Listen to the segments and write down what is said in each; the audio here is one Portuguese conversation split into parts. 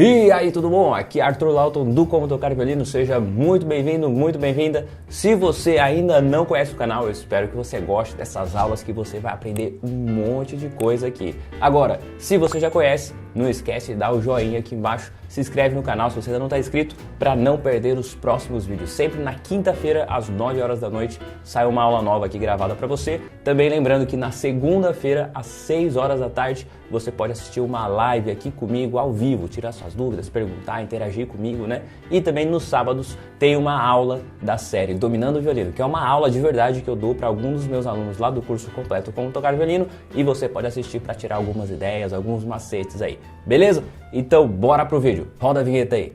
E aí, tudo bom? Aqui é Arthur Lawton do Como Tocar Violino, seja muito bem-vindo, muito bem-vinda. Se você ainda não conhece o canal, eu espero que você goste dessas aulas que você vai aprender um monte de coisa aqui. Agora, se você já conhece, não esquece de dar o joinha aqui embaixo, se inscreve no canal se você ainda não está inscrito para não perder os próximos vídeos. Sempre na quinta-feira, às 9 horas da noite, sai uma aula nova aqui gravada para você. Também lembrando que na segunda-feira, às 6 horas da tarde, você pode assistir uma live aqui comigo ao vivo, tirar suas dúvidas, perguntar, interagir comigo, né? E também nos sábados tem uma aula da série Dominando o Violino, que é uma aula de verdade que eu dou para alguns dos meus alunos lá do curso completo Como Tocar Violino, e você pode assistir para tirar algumas ideias, alguns macetes aí, beleza? Então bora pro vídeo, roda a vinheta aí.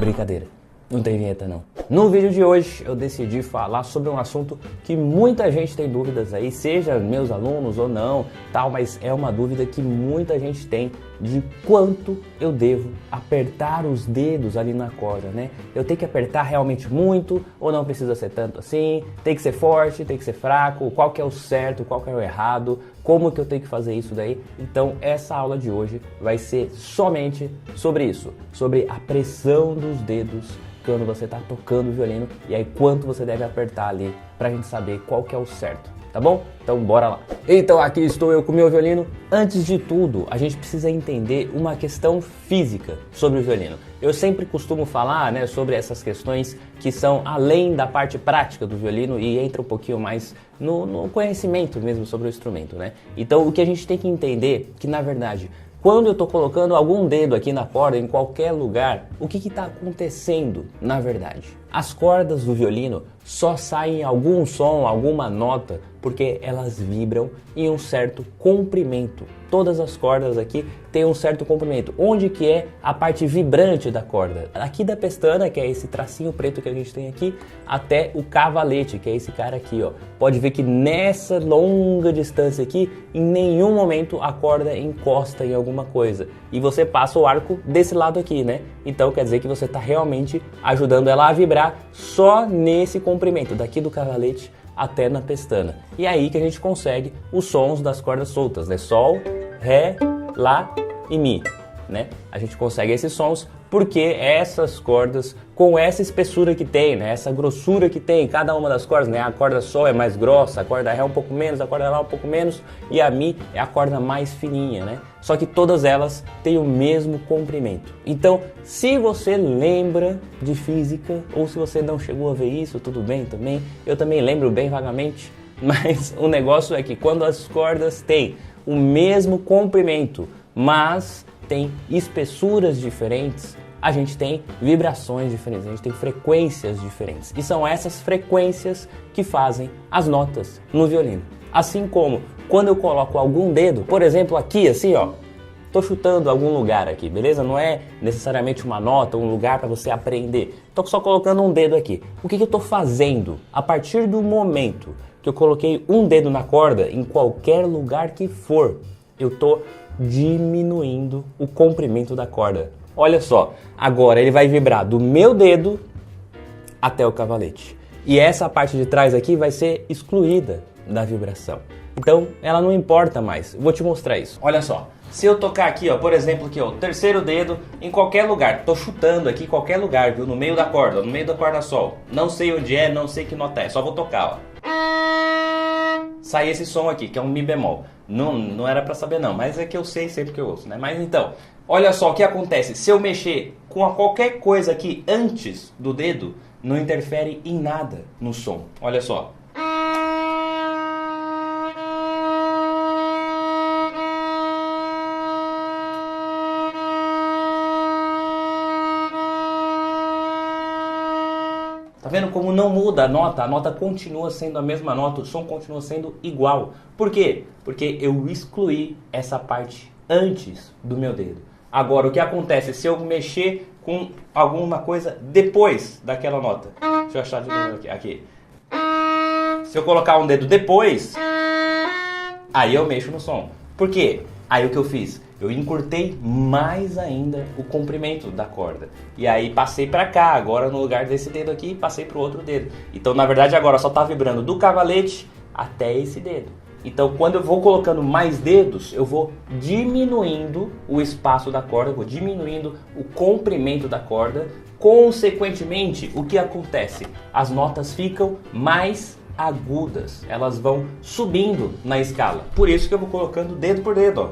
Brincadeira, não tem vinheta não. No vídeo de hoje eu decidi falar sobre um assunto que muita gente tem dúvidas aí, seja meus alunos ou não, tal, mas é uma dúvida que muita gente tem de quanto eu devo apertar os dedos ali na corda, né? Eu tenho que apertar realmente muito ou não precisa ser tanto assim? Tem que ser forte, tem que ser fraco? Qual que é o certo, qual que é o errado? Como que eu tenho que fazer isso daí? Então essa aula de hoje vai ser somente sobre isso, sobre a pressão dos dedos quando você está tocando o violino e aí quanto você deve apertar ali pra gente saber qual que é o certo, tá bom? Então bora lá. Então aqui estou eu com o meu violino. Antes de tudo, a gente precisa entender uma questão física sobre o violino. Eu sempre costumo falar, né, sobre essas questões que são além da parte prática do violino e entra um pouquinho mais no conhecimento mesmo sobre o instrumento, né? Então o que a gente tem que entender é que na verdade quando eu estou colocando algum dedo aqui na corda, em qualquer lugar, o que está acontecendo na verdade? As cordas do violino só saem algum som, alguma nota, porque elas vibram em um certo comprimento. Todas as cordas aqui têm um certo comprimento. Onde que é a parte vibrante da corda? Aqui da pestana, que é esse tracinho preto que a gente tem aqui, até o cavalete, que é esse cara aqui, ó. Pode ver que nessa longa distância aqui, em nenhum momento a corda encosta em alguma coisa. E você passa o arco desse lado aqui, né? Então quer dizer que você está realmente ajudando ela a vibrar só nesse comprimento, daqui do cavalete até na pestana. E aí que a gente consegue os sons das cordas soltas, né? Sol, Ré, Lá e Mi, né? A gente consegue esses sons porque essas cordas, com essa espessura que tem, né? Essa grossura que tem, cada uma das cordas, né? A corda Sol é mais grossa, a corda Ré um pouco menos, a corda Lá um pouco menos e a Mi é a corda mais fininha, né? Só que todas elas têm o mesmo comprimento. Então, se você lembra de física ou se você não chegou a ver isso, tudo bem também. Eu também lembro bem vagamente, mas o negócio é que quando as cordas têm o mesmo comprimento, mas tem espessuras diferentes, a gente tem vibrações diferentes, a gente tem frequências diferentes. E são essas frequências que fazem as notas no violino. Assim como quando eu coloco algum dedo, por exemplo aqui assim, ó, tô chutando algum lugar aqui, beleza? Não é necessariamente uma nota, um lugar para você aprender. Tô só colocando um dedo aqui. O que eu tô fazendo? A partir do momento que eu coloquei um dedo na corda, em qualquer lugar que for, eu tô diminuindo o comprimento da corda. Olha só, agora ele vai vibrar do meu dedo até o cavalete. E essa parte de trás aqui vai ser excluída da vibração. Então ela não importa mais. Eu vou te mostrar isso. Olha só, se eu tocar aqui, ó, por exemplo, aqui, ó, o terceiro dedo em qualquer lugar, tô chutando aqui em qualquer lugar, viu? No meio da corda, no meio da corda Sol. Não sei onde é, não sei que nota é, só vou tocar, ó. Sai esse som aqui, que é um Mi bemol. Não era pra saber não, mas é que eu sei sempre que eu ouço, né? Mas então, olha só o que acontece. Se eu mexer com qualquer coisa aqui antes do dedo, não interfere em nada no som. Olha só. Tá vendo como não muda a nota continua sendo a mesma nota, o som continua sendo igual. Por quê? Porque eu excluí essa parte antes do meu dedo. Agora, o que acontece se eu mexer com alguma coisa depois daquela nota? Deixa eu achar de novo aqui. Se eu colocar um dedo depois, aí eu mexo no som. Por quê? Aí o que eu fiz? Eu encurtei mais ainda o comprimento da corda. E aí passei para cá, agora no lugar desse dedo aqui, passei para o outro dedo. Então na verdade agora só está vibrando do cavalete até esse dedo. Então, quando eu vou colocando mais dedos, eu vou diminuindo o espaço da corda, vou diminuindo o comprimento da corda. Consequentemente, o que acontece? As notas ficam mais agudas, elas vão subindo na escala. Por isso que eu vou colocando dedo por dedo, ó.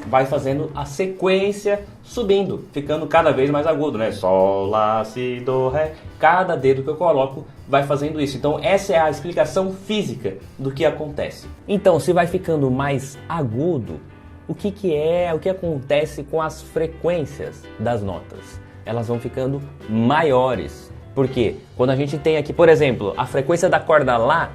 Vai fazendo a sequência subindo, ficando cada vez mais agudo, né? Sol, Lá, Si, Do, Ré. Cada dedo que eu coloco vai fazendo isso. Então essa é a explicação física do que acontece. Então, se vai ficando mais agudo, o que acontece com as frequências das notas? Elas vão ficando maiores. Por quê? Quando a gente tem aqui, por exemplo, a frequência da corda Lá,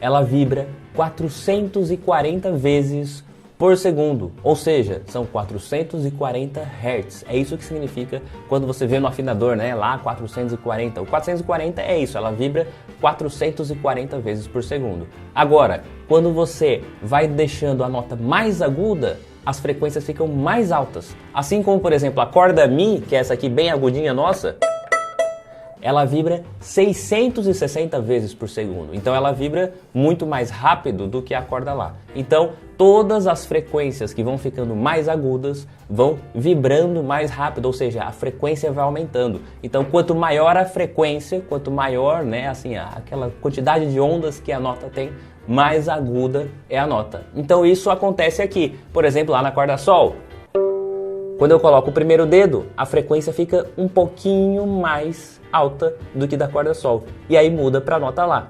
ela vibra 440 vezes por segundo, ou seja, são 440 Hz. É isso que significa quando você vê no afinador, né? Lá 440. O 440 é isso, ela vibra 440 vezes por segundo. Agora, quando você vai deixando a nota mais aguda, as frequências ficam mais altas. Assim como, por exemplo, a corda Mi, que é essa aqui bem agudinha nossa, ela vibra 660 vezes por segundo. Então ela vibra muito mais rápido do que a corda Lá. Então todas as frequências que vão ficando mais agudas vão vibrando mais rápido, ou seja, a frequência vai aumentando. Então quanto maior a frequência, quanto maior, né, assim, aquela quantidade de ondas que a nota tem, mais aguda é a nota. Então isso acontece aqui. Por exemplo, lá na corda Sol, quando eu coloco o primeiro dedo, a frequência fica um pouquinho mais alta do que da corda Sol. E aí muda para a nota Lá.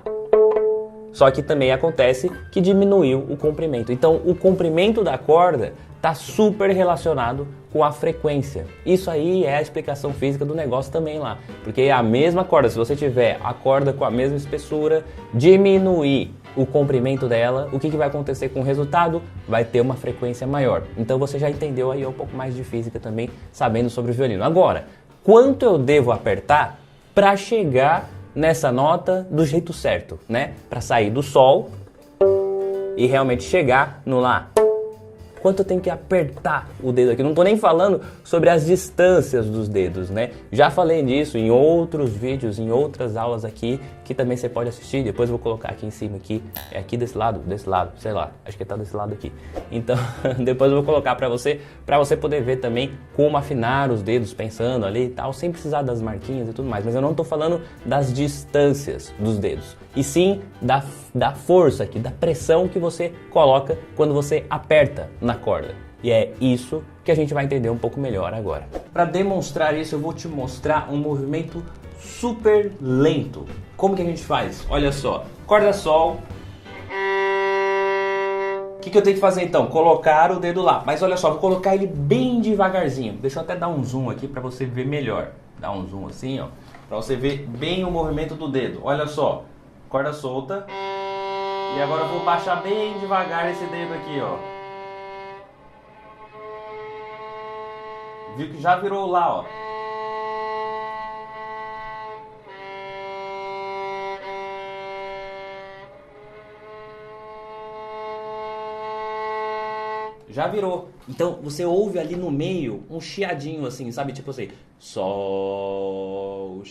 Só que também acontece que diminuiu o comprimento. Então o comprimento da corda está super relacionado com a frequência. Isso aí é a explicação física do negócio também lá. Porque é a mesma corda, se você tiver a corda com a mesma espessura, diminuir o comprimento dela, o que vai acontecer com o resultado? Vai ter uma frequência maior. Então você já entendeu aí um pouco mais de física também, sabendo sobre o violino. Agora, quanto eu devo apertar para chegar nessa nota do jeito certo, né? Para sair do Sol e realmente chegar no Lá. Quanto eu tenho que apertar o dedo aqui? Não estou nem falando sobre as distâncias dos dedos, né? Já falei disso em outros vídeos, em outras aulas aqui, que também você pode assistir. Depois eu vou colocar aqui em cima, aqui desse lado, sei lá, acho que está desse lado aqui. Então, depois eu vou colocar para você poder ver também como afinar os dedos, pensando ali e tal, sem precisar das marquinhas e tudo mais. Mas eu não estou falando das distâncias dos dedos, e sim da força aqui, da pressão que você coloca quando você aperta na corda. E é isso que a gente vai entender um pouco melhor agora. Para demonstrar isso, eu vou te mostrar um movimento super lento. Como que a gente faz? Olha só, corda Sol. O que eu tenho que fazer então? Colocar o dedo lá. Mas olha só, vou colocar ele bem devagarzinho. Deixa eu até dar um zoom aqui para você ver melhor. Dá um zoom assim, ó, para você ver bem o movimento do dedo. Olha só, corda solta. E agora eu vou baixar bem devagar esse dedo aqui, ó. Viu que já virou Lá, ó. Já virou. Então você ouve ali no meio um chiadinho assim, sabe? Tipo assim, Sol,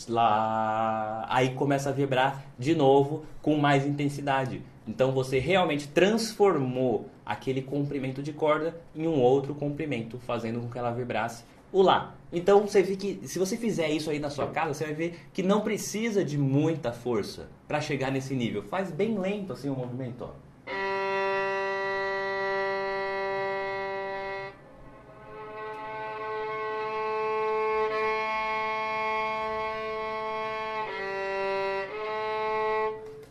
Lá. Aí começa a vibrar de novo com mais intensidade. Então você realmente transformou aquele comprimento de corda em um outro comprimento, fazendo com que ela vibrasse o Lá. Então você vê que se você fizer isso aí na sua casa, você vai ver que não precisa de muita força para chegar nesse nível. Faz bem lento assim o movimento, ó.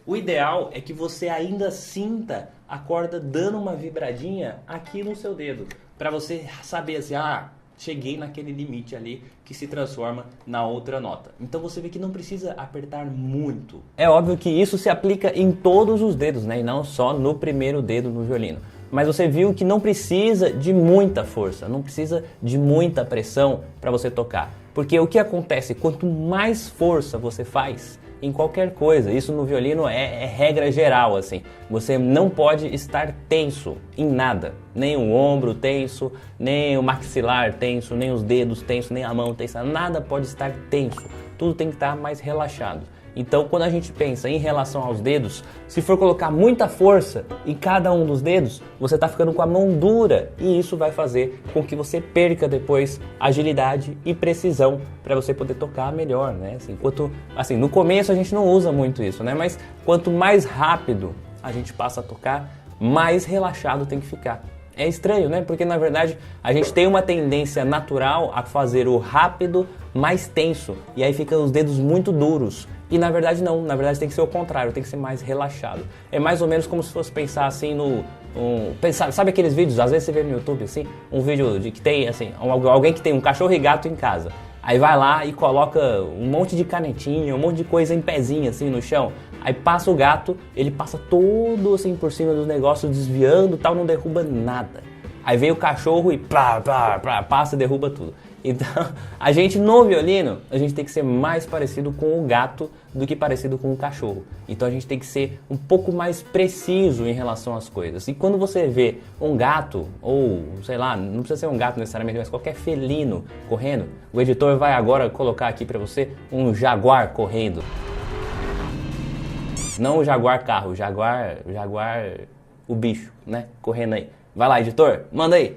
O ideal é que você ainda sinta a corda dando uma vibradinha aqui no seu dedo, para você saber assim, cheguei naquele limite ali que se transforma na outra nota. Então você vê que não precisa apertar muito. É óbvio que isso se aplica em todos os dedos, né? E não só no primeiro dedo no violino. Mas você viu que não precisa de muita força, não precisa de muita pressão para você tocar. Porque o que acontece, quanto mais força você faz, em qualquer coisa. Isso no violino é regra geral, assim. Você não pode estar tenso em nada. Nem o ombro tenso, nem o maxilar tenso, nem os dedos tensos, nem a mão tensa. Nada pode estar tenso. Tudo tem que estar mais relaxado. Então, quando a gente pensa em relação aos dedos, se for colocar muita força em cada um dos dedos, você está ficando com a mão dura e isso vai fazer com que você perca depois agilidade e precisão para você poder tocar melhor, né? Assim, no começo a gente não usa muito isso, né? Mas quanto mais rápido a gente passa a tocar, mais relaxado tem que ficar. É estranho, né? Porque na verdade a gente tem uma tendência natural a fazer o rápido mais tenso e aí ficam os dedos muito duros. E na verdade não, na verdade tem que ser o contrário, tem que ser mais relaxado. É mais ou menos como se fosse pensar assim sabe aqueles vídeos, às vezes você vê no YouTube assim, um vídeo de que tem assim, alguém que tem um cachorro e gato em casa. Aí vai lá e coloca um monte de canetinha, um monte de coisa em pezinho assim no chão. Aí passa o gato, ele passa todo assim por cima dos negócios, desviando e tal, não derruba nada. Aí vem o cachorro e passa e derruba tudo. Então, a gente no violino, a gente tem que ser mais parecido com o gato do que parecido com o cachorro. Então a gente tem que ser um pouco mais preciso em relação às coisas. E quando você vê um gato, ou sei lá, não precisa ser um gato necessariamente, mas qualquer felino correndo, o editor vai agora colocar aqui pra você um jaguar correndo. Não o jaguar carro, o jaguar o bicho, né? Correndo aí. Vai lá, editor, manda aí.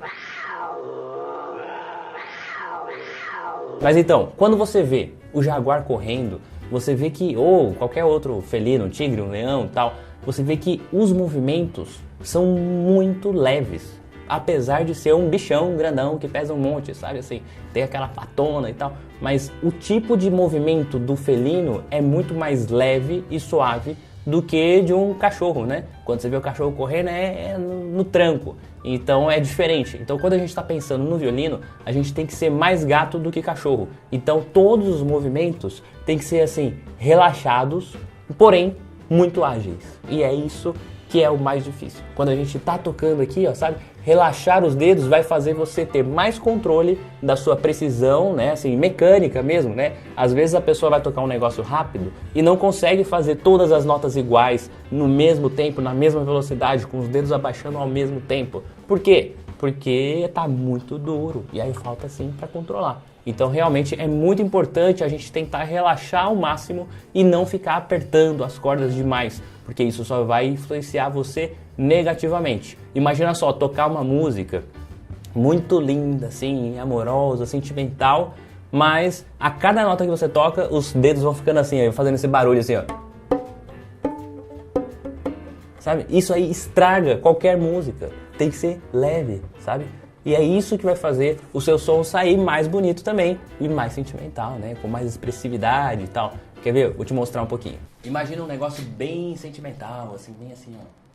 Mas então, quando você vê o jaguar correndo, você vê que, ou qualquer outro felino, um tigre, um leão e tal, você vê que os movimentos são muito leves. Apesar de ser um bichão grandão que pesa um monte, sabe assim, tem aquela patona e tal. Mas o tipo de movimento do felino é muito mais leve e suave do que de um cachorro, né? Quando você vê o cachorro correndo é no tranco, então é diferente. Então quando a gente está pensando no violino, a gente tem que ser mais gato do que cachorro. Então todos os movimentos tem que ser assim, relaxados, porém muito ágeis. E é isso que é o mais difícil. Quando a gente tá tocando aqui, ó, sabe? Relaxar os dedos vai fazer você ter mais controle da sua precisão, né? Assim, mecânica mesmo, né? Às vezes a pessoa vai tocar um negócio rápido e não consegue fazer todas as notas iguais no mesmo tempo, na mesma velocidade, com os dedos abaixando ao mesmo tempo. Por quê? Porque tá muito duro e aí falta assim para controlar. Então realmente é muito importante a gente tentar relaxar ao máximo e não ficar apertando as cordas demais, porque isso só vai influenciar você negativamente. Imagina só, tocar uma música muito linda, assim, amorosa, sentimental, mas a cada nota que você toca, os dedos vão ficando assim, ó, fazendo esse barulho assim, ó. Sabe? Isso aí estraga qualquer música. Tem que ser leve, sabe? E é isso que vai fazer o seu som sair mais bonito também e mais sentimental, né? Com mais expressividade e tal. Quer ver? Vou te mostrar um pouquinho. Imagina um negócio bem sentimental, assim, bem assim, ó.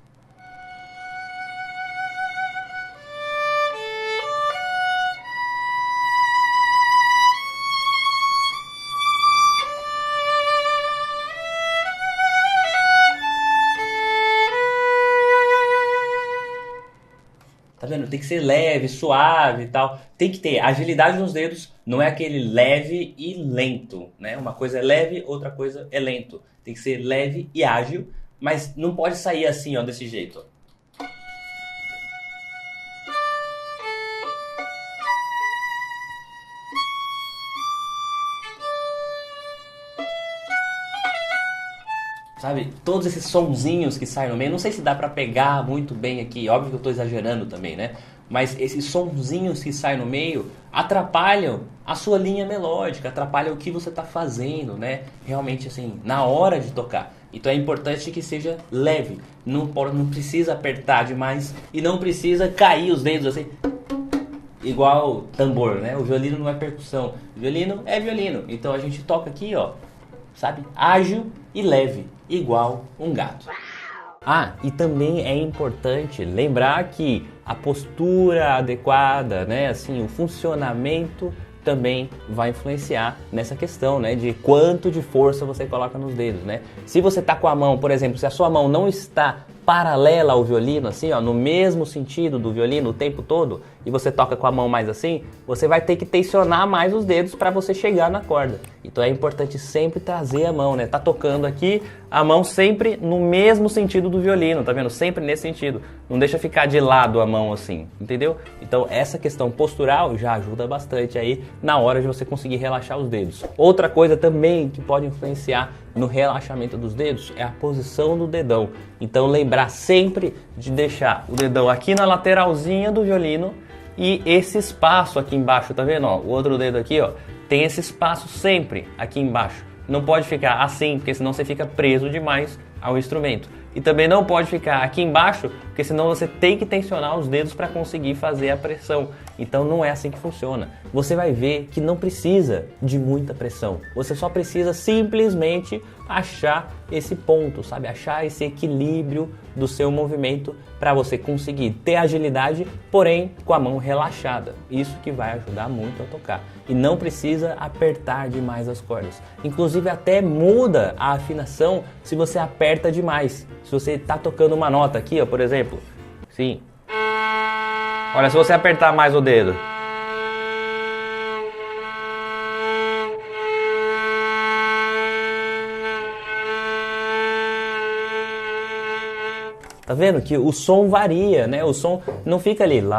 Tá vendo? Tem que ser leve, suave e tal. Tem que ter agilidade nos dedos, não é aquele leve e lento, né? Uma coisa é leve, outra coisa é lento. Tem que ser leve e ágil, mas não pode sair assim, ó, desse jeito, ó. Sabe, todos esses sonzinhos que saem no meio, não sei se dá pra pegar muito bem aqui, óbvio que eu tô exagerando também, né? Mas esses sonzinhos que saem no meio atrapalham a sua linha melódica, atrapalham o que você tá fazendo, né? Realmente assim, na hora de tocar. Então é importante que seja leve, não precisa apertar demais e não precisa cair os dedos assim, igual tambor, né? O violino não é percussão, o violino é violino, então a gente toca aqui, ó, sabe? Ágil e leve, igual um gato. Ah, e também é importante lembrar que a postura adequada, né, assim, o funcionamento também vai influenciar nessa questão, né, de quanto de força você coloca nos dedos, né? Se você tá com a mão, por exemplo, se a sua mão não está paralela ao violino, assim, ó, no mesmo sentido do violino o tempo todo, e você toca com a mão mais assim, você vai ter que tensionar mais os dedos para você chegar na corda. Então é importante sempre trazer a mão, né? Tá tocando aqui, a mão sempre no mesmo sentido do violino, tá vendo? Sempre nesse sentido. Não deixa ficar de lado a mão assim, entendeu? Então essa questão postural já ajuda bastante aí na hora de você conseguir relaxar os dedos. Outra coisa também que pode influenciar no relaxamento dos dedos é a posição do dedão. Então lembrar sempre de deixar o dedão aqui na lateralzinha do violino e esse espaço aqui embaixo, tá vendo? Ó, o outro dedo aqui, ó, tem esse espaço sempre aqui embaixo. Não pode ficar assim, porque senão você fica preso demais ao instrumento. E também não pode ficar aqui embaixo, porque senão você tem que tensionar os dedos para conseguir fazer a pressão. Então não é assim que funciona. Você vai ver que não precisa de muita pressão. Você só precisa simplesmente achar esse ponto, sabe? Achar esse equilíbrio do seu movimento para você conseguir ter agilidade, porém com a mão relaxada. Isso que vai ajudar muito a tocar. E não precisa apertar demais as cordas. Inclusive até muda a afinação se você aperta demais. Se você está tocando uma nota aqui, ó, por exemplo, sim. Olha, se você apertar mais o dedo. Tá vendo que o som varia, né? O som não fica ali lá.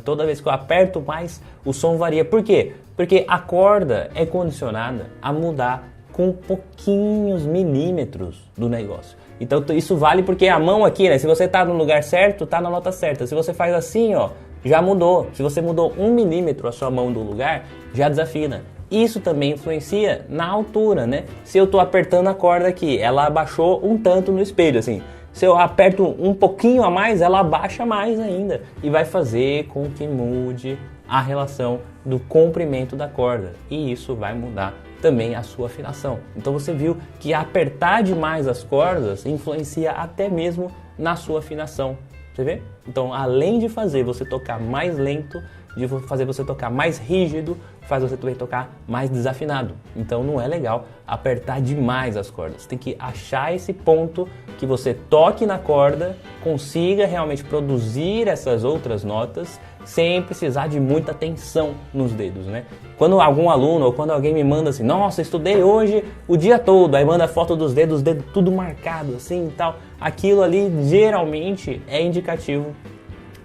Toda vez que eu aperto mais, o som varia. Por quê? Porque a corda é condicionada a mudar com pouquinhos milímetros do negócio. Então isso vale porque a mão aqui, né? Se você tá no lugar certo, tá na nota certa. Se você faz assim, ó, já mudou. Se você mudou 1 milímetro a sua mão do lugar, já desafina. Isso também influencia na altura, né? Se eu tô apertando a corda aqui, ela abaixou um tanto no espelho, assim. Se eu aperto um pouquinho a mais, ela abaixa mais ainda. E vai fazer com que mude a relação do comprimento da corda. E isso vai mudar também a sua afinação. Então você viu que apertar demais as cordas influencia até mesmo na sua afinação. Você vê? Então, além de fazer você tocar mais lento, de fazer você tocar mais rígido, faz você também tocar mais desafinado. Então não é legal apertar demais as cordas. Você tem que achar esse ponto que você toque na corda, consiga realmente produzir essas outras notas sem precisar de muita tensão nos dedos, né? Quando algum aluno ou quando alguém me manda assim, nossa, estudei hoje o dia todo, aí manda foto dos dedos tudo marcado assim e tal, aquilo ali geralmente é indicativo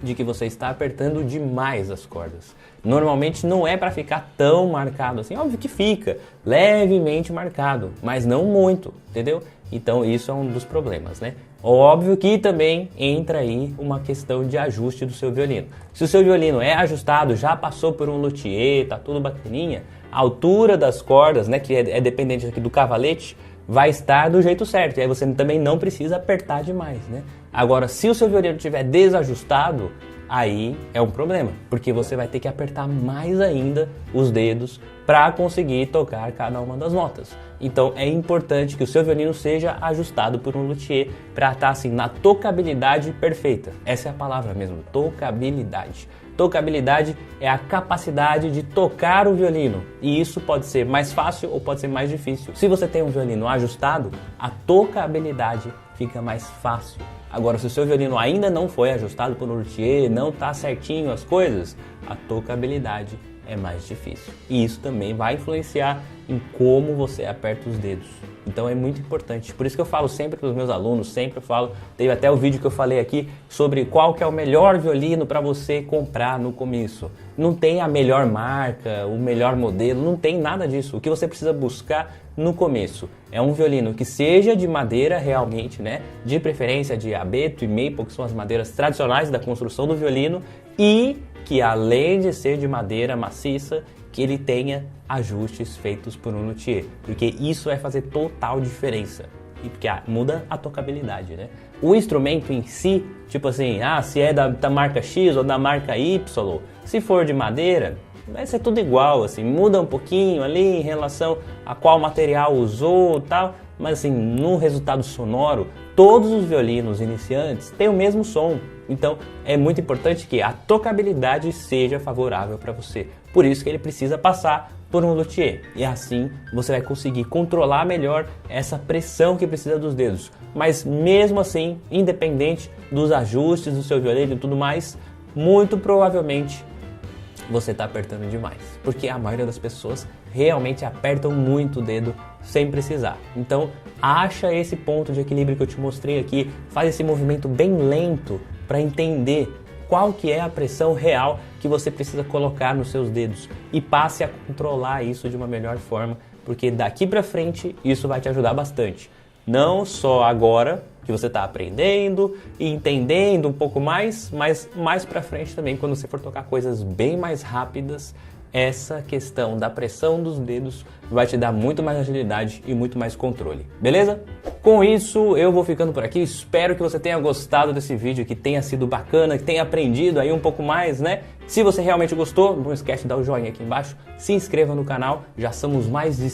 de que você está apertando demais as cordas. Normalmente não é para ficar tão marcado assim, óbvio que fica levemente marcado, mas não muito, entendeu? Então isso é um dos problemas, né? Óbvio que também entra aí uma questão de ajuste do seu violino. Se o seu violino é ajustado, já passou por um luthier, tá tudo bacaninha, a altura das cordas, né, que é dependente aqui do cavalete, vai estar do jeito certo. E aí você também não precisa apertar demais, né? Agora, se o seu violino estiver desajustado, aí é um problema, porque você vai ter que apertar mais ainda os dedos para conseguir tocar cada uma das notas. Então é importante que o seu violino seja ajustado por um luthier para estar assim na tocabilidade perfeita. Essa é a palavra mesmo, tocabilidade. Tocabilidade é a capacidade de tocar o violino, e isso pode ser mais fácil ou pode ser mais difícil. Se você tem um violino ajustado, a tocabilidade fica mais fácil. Agora, se o seu violino ainda não foi ajustado por um luthier, não está certinho as coisas, a tocabilidade é mais difícil. E isso também vai influenciar em como você aperta os dedos. Então é muito importante. Por isso que eu falo sempre para os meus alunos, sempre eu falo, teve até o vídeo que eu falei aqui sobre qual que é o melhor violino para você comprar no começo. Não tem a melhor marca, o melhor modelo, não tem nada disso. O que você precisa buscar no começo é um violino que seja de madeira realmente, né? De preferência de abeto e maple, que são as madeiras tradicionais da construção do violino, e que além de ser de madeira maciça, que ele tenha ajustes feitos por um luthier, porque isso vai fazer total diferença, e porque muda a tocabilidade, né? O instrumento em si, tipo assim, se é da marca X ou da marca Y, se for de madeira, vai ser tudo igual, assim, muda um pouquinho ali em relação a qual material usou e tal, mas assim, no resultado sonoro, todos os violinos iniciantes têm o mesmo som. Então é muito importante que a tocabilidade seja favorável para você. Por isso que ele precisa passar por um luthier. E assim você vai conseguir controlar melhor essa pressão que precisa dos dedos. Mas mesmo assim, independente dos ajustes do seu violino e tudo mais, muito provavelmente você está apertando demais. Porque a maioria das pessoas realmente apertam muito o dedo sem precisar. Então, acha esse ponto de equilíbrio que eu te mostrei aqui, faz esse movimento bem lento para entender qual que é a pressão real que você precisa colocar nos seus dedos e passe a controlar isso de uma melhor forma, porque daqui para frente isso vai te ajudar bastante. Não só agora que você está aprendendo e entendendo um pouco mais, mas mais para frente também, quando você for tocar coisas bem mais rápidas, essa questão da pressão dos dedos vai te dar muito mais agilidade e muito mais controle, beleza? Com isso, eu vou ficando por aqui. Espero que você tenha gostado desse vídeo, que tenha sido bacana, que tenha aprendido aí um pouco mais, né? Se você realmente gostou, não esquece de dar o joinha aqui embaixo, se inscreva no canal. Já somos mais de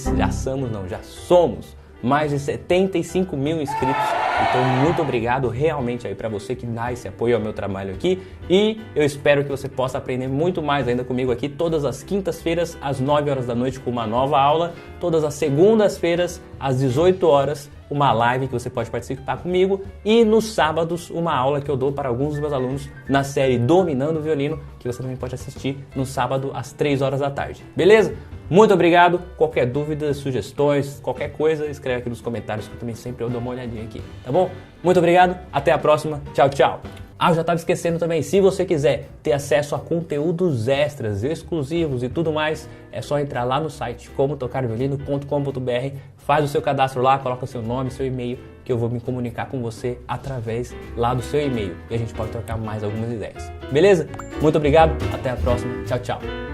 75 mil inscritos, então muito obrigado realmente aí para você que dá esse apoio ao meu trabalho aqui, e eu espero que você possa aprender muito mais ainda comigo aqui todas as quintas-feiras às 9 horas da noite com uma nova aula, todas as segundas-feiras às 18 horas uma live que você pode participar comigo, e nos sábados uma aula que eu dou para alguns dos meus alunos na série Dominando o Violino, que você também pode assistir no sábado às 3 horas da tarde, beleza? Muito obrigado, qualquer dúvida, sugestões, qualquer coisa, escreve aqui nos comentários que eu também sempre dou uma olhadinha aqui, tá bom? Muito obrigado, até a próxima, tchau, tchau! Ah, eu já estava esquecendo também, se você quiser ter acesso a conteúdos extras, exclusivos e tudo mais, é só entrar lá no site comotocarviolino.com.br, faz o seu cadastro lá, coloca o seu nome, seu e-mail, que eu vou me comunicar com você através lá do seu e-mail e a gente pode trocar mais algumas ideias. Beleza? Muito obrigado, até a próxima, tchau, tchau!